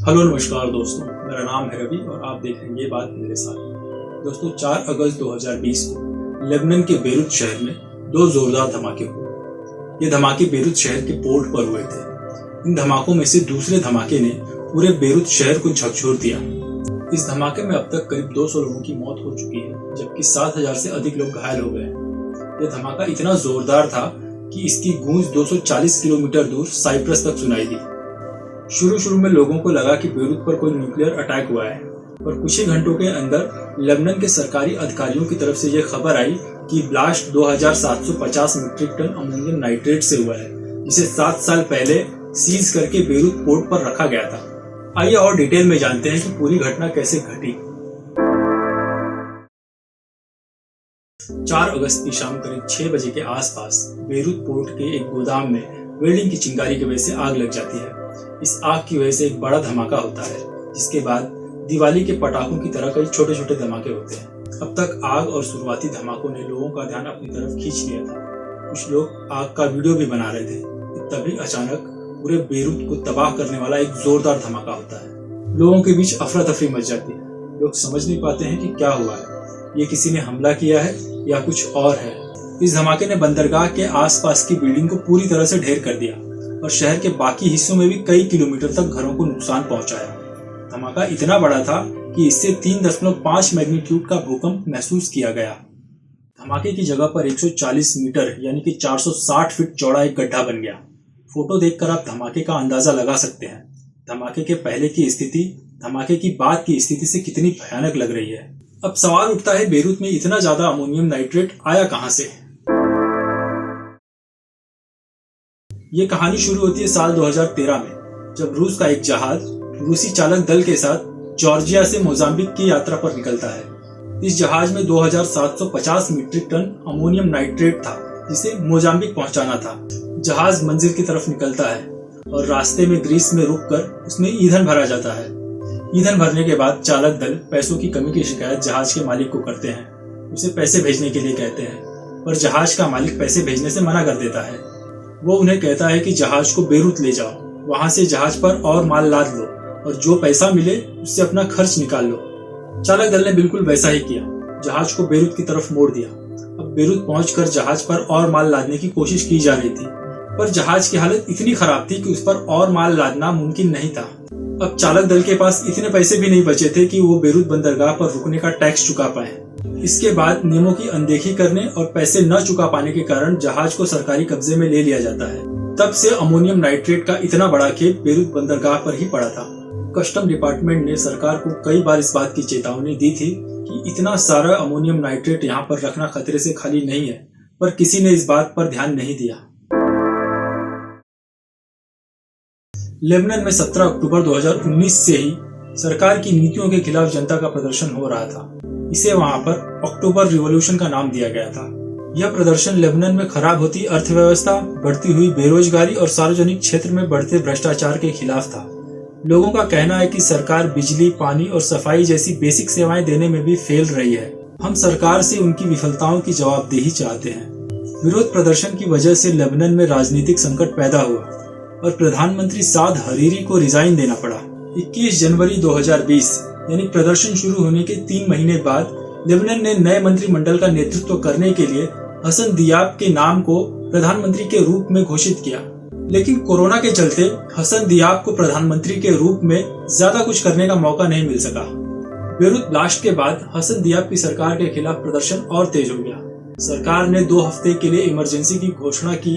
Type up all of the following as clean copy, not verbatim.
Hello नमस्कार दोस्तों, मेरा नाम है रवि और आप देख रहे हैं ये बात मेरे साथ। दोस्तों 4 अगस्त 2020 को लेबनान के बेरूत शहर में 2 जोरदार धमाके हुए। ये धमाके बेरूत शहर के पोर्ट पर हुए थे। इन धमाकों में से दूसरे धमाके ने पूरे बेरूत शहर को झकझोर दिया। इस धमाके में अब तक करीब 200 लोगों की मौत हो चुकी है, जबकि 7000 से अधिक लोग घायल हो गए। यह धमाका इतना जोरदार था कि इसकी गूंज 240 किलोमीटर दूर साइप्रस तक सुनाई दी। शुरू में लोगों को लगा कि बेरूत पर कोई न्यूक्लियर अटैक हुआ है, पर कुछ ही घंटों के अंदर लेबनान के सरकारी अधिकारियों की तरफ से यह खबर आई कि blast 2750 metric ton ammonium nitrate से हुआ है, जिसे 7 साल पहले सीज करके बेरूत पोर्ट पर रखा गया था। आइए और डिटेल में जानते हैं कि पूरी घटना कैसे घटी। 4 अगस्त की शाम करीब 6 बजे के आसपास बेरूत पोर्ट के एक गोदाम में वेल्डिंग की चिंगारी की वजह से आग लग जाती है। इस आग की वजह से एक बड़ा धमाका होता है, जिसके बाद दिवाली के पटाखों की तरह कई छोटे छोटे धमाके होते हैं। अब तक आग और शुरुआती धमाकों ने लोगों का ध्यान अपनी तरफ खींच लिया था। कुछ लोग आग का वीडियो भी बना रहे थे। तभी अचानक पूरे बेरूत को तबाह करने वाला एक जोरदार धमाका होता है। लोगों के बीच अफरा तफरी मच जाती है। लोग समझ नहीं पाते हैं कि क्या हुआ है, ये किसी ने हमला किया है या कुछ और है। इस धमाके ने बंदरगाह के आसपास की बिल्डिंग को पूरी तरह से ढेर कर दिया और शहर के बाकी हिस्सों में भी कई किलोमीटर तक घरों को नुकसान पहुंचाया। धमाका इतना बड़ा था कि इससे 3.5 मैग्नीट्यूड का भूकंप महसूस किया गया। धमाके की जगह पर 140 मीटर यानी कि 460 फीट चौड़ा एक गड्ढा बन गया। फोटो देखकर आप धमाके का अंदाजा लगा सकते हैं। धमाके के पहले की स्थिति धमाके की बाद की स्थिति से कितनी भयानक लग रही है। अब सवाल उठता है, बेरूत में इतना ज्यादा अमोनियम नाइट्रेट आया कहां से? ये कहानी शुरू होती है साल 2013 में, जब रूस का एक जहाज रूसी चालक दल के साथ जॉर्जिया से मोजाम्बिक की यात्रा पर निकलता है। इस जहाज में 2750 मीट्रिक टन अमोनियम नाइट्रेट था, जिसे मोजाम्बिक पहुंचाना था। जहाज मंजिल की तरफ निकलता है और रास्ते में ग्रीस में रुककर उसमें ईंधन भरा जाता है। ईंधन भरने के बाद चालक दल पैसों की कमी की शिकायत जहाज के मालिक को करते हैं। उसे पैसे भेजने के लिए कहते हैं, पर जहाज का मालिक पैसे भेजने से मना कर देता है। वो उन्हें कहता है कि जहाज को बेरूत ले जाओ, वहां से जहाज पर और माल लाद लो और जो पैसा मिले उससे अपना खर्च निकाल लो। चालक दल ने बिल्कुल वैसा ही किया। जहाज को बेरूत की तरफ मोड़ दिया। अब बेरूत पहुंचकर जहाज पर और माल लादने की कोशिश की जा रही थी, पर जहाज की हालत इतनी खराब थी कि उस पर और माल लादना मुमकिन नहीं था। अब चालक दल के पास इतने पैसे भी नहीं बचे थे कि वो बेरूत बंदरगाह पर रुकने का टैक्स चुका पाए। इसके बाद नियमों की अनदेखी करने और पैसे न चुका पाने के कारण जहाज को सरकारी कब्जे में ले लिया जाता है। तब से अमोनियम नाइट्रेट का इतना बड़ा खेप बेरूत बंदरगाह पर ही पड़ा था। कस्टम डिपार्टमेंट ने सरकार को कई बार इस बात की चेतावनी दी थी कि इतना सारा अमोनियम नाइट्रेट यहाँ पर रखना खतरे से खाली नहीं है, पर किसी ने इस बात पर ध्यान नहीं दिया। लेबनान में 17 अक्टूबर 2019 से ही सरकार की नीतियों के खिलाफ जनता का प्रदर्शन हो रहा था। इसे वहां पर अक्टूबर रिवॉल्यूशन का नाम दिया गया था। यह प्रदर्शन लेबनान में खराब होती अर्थव्यवस्था, बढ़ती हुई बेरोजगारी और सार्वजनिक क्षेत्र में बढ़ते भ्रष्टाचार के खिलाफ था। लोगों का कहना है कि सरकार बिजली, पानी और सफाई जैसी बेसिक सेवाएं देने में भी फेल रही है। हम सरकार से उनकी विफलताओं की जवाबदेही चाहते हैं। विरोध प्रदर्शन की वजह से लेबनान में राजनीतिक संकट पैदा हुआ और प्रधानमंत्री साद हरीरी को रिजाइन देना पड़ा। 21 जनवरी 2020 यानी प्रदर्शन शुरू होने के 3 महीने बाद लेबनान ने नए मंत्रिमंडल का नेतृत्व करने के लिए हसन दियाब के नाम को प्रधानमंत्री के रूप में घोषित किया। लेकिन कोरोना के चलते हसन दियाब को प्रधानमंत्री के रूप में ज्यादा कुछ करने का मौका नहीं मिल सका। बेरूत ब्लास्ट के बाद हसन दियाब की सरकार के खिलाफ प्रदर्शन और तेज हो गया। सरकार ने 2 हफ्ते के लिए इमरजेंसी की घोषणा की,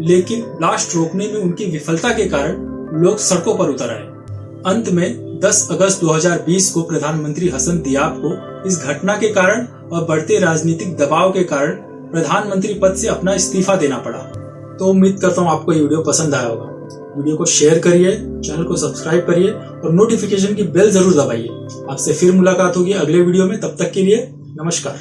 लेकिन ब्लास्ट रोकने में उनकी विफलता के कारण लोग सड़कों पर उतर आए। अंत में 10 अगस्त 2020 को प्रधानमंत्री हसन दियाब को इस घटना के कारण और बढ़ते राजनीतिक दबाव के कारण प्रधानमंत्री पद से अपना इस्तीफा देना पड़ा। तो उम्मीद करता हूँ आपको ये वीडियो पसंद आया होगा। वीडियो को शेयर करिए, चैनल को सब्सक्राइब करिए और नोटिफिकेशन की बेल जरूर दबाइए। आपसे फिर मुलाकात होगी अगले वीडियो में। तब तक के लिए नमस्कार।